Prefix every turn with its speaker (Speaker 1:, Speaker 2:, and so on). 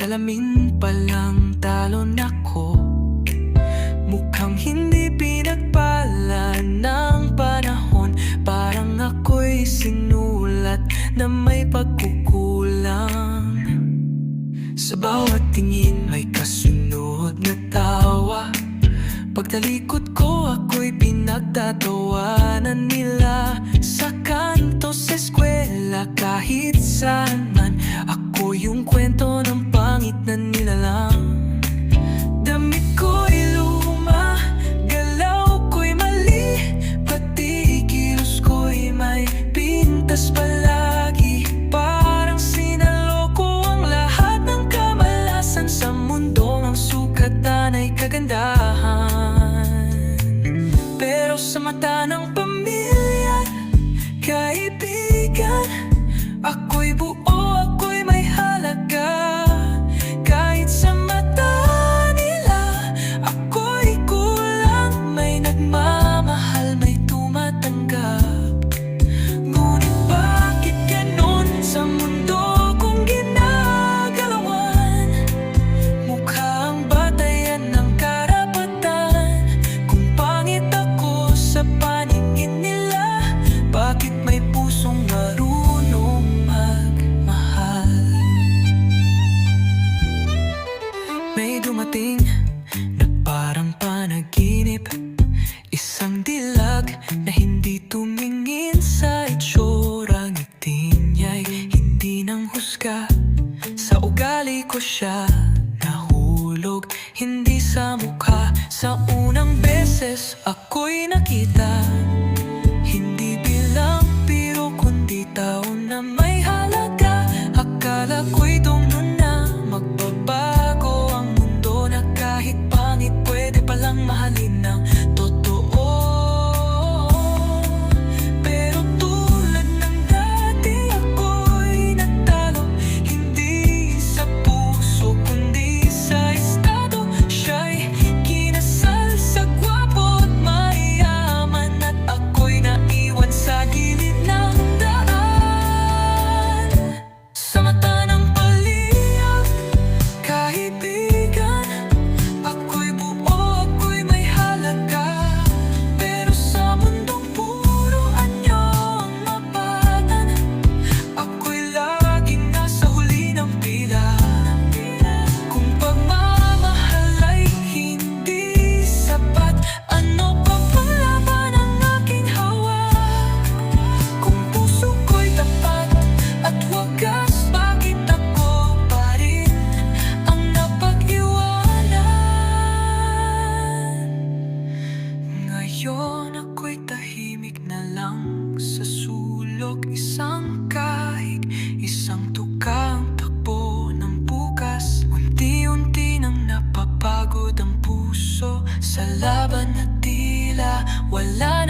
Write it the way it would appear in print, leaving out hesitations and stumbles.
Speaker 1: salamin palang talon ako. Mukhang hindi pinagpala ng panahon. Parang ako'y sinulat na may pagkukulang. Sa bawat tingin may kasunod na tawa. Pagtalikod ko ako'y pinagtatawanan nila. Sa kanto sa eskwela kahit saan man, ako yung kwento ng pangit na nilalang. Damit ko'y luma, galaw ko'y mali, pati kilos ko'y may pintas palagi. Parang sinaloko ang lahat ng kamalasan sa mundo. Ang sukatan ay kagandahan, pero sa mata ng pamilya, kaibigan, ako'y buo, ako'y may halaga. Kahit sa mata nila, ako'y kulang. May nagmamahal, may tumatanggap. Ngunit bakit ganon sa mundo kong ginagalawan? Mukha ang batayan ng karapatan. Kung pangit ako sa paningin nila, bakit may pusong marunong magmahal? May dumating na parang panaginip, isang dilag na hindi tumingin sa itsura. Ngiti niya'y hindi nang husga, sa ugali ko siya nahulog, hindi sa mukha. Sa unang beses ako'y nakita, hindi bilang biro kundi tao na may halaga. Akala ko'y dungno na magbabago ang mundo, na kahit pangit pwede palang mahalin ng totoo. Pero tulad ng dati ako'y natalo, hindi sa puso kundi sa estado. Siya'y kinasal sa gwapo at mayaman, at ako'y naiwan sa gilid ng daan. Sa mata ng palihag, kaibigan, ako'y buo, ako'y may halaga. Pero sa mundong puro anyo ang mapatan, ako'y laging nasa huli ng pila. Kung pagmamahal ay hindi sapat, ano pa pala ba ng aking hawak? Kung puso ko'y tapat at wagas, bakit ako pa rin ang napag-iwanan? Ngayon ako'y tahimik na lang sa sulok, isang kahig, isang tukang takbo ng bukas. Unti-unti nang napapagod ang puso sa laban na tila wala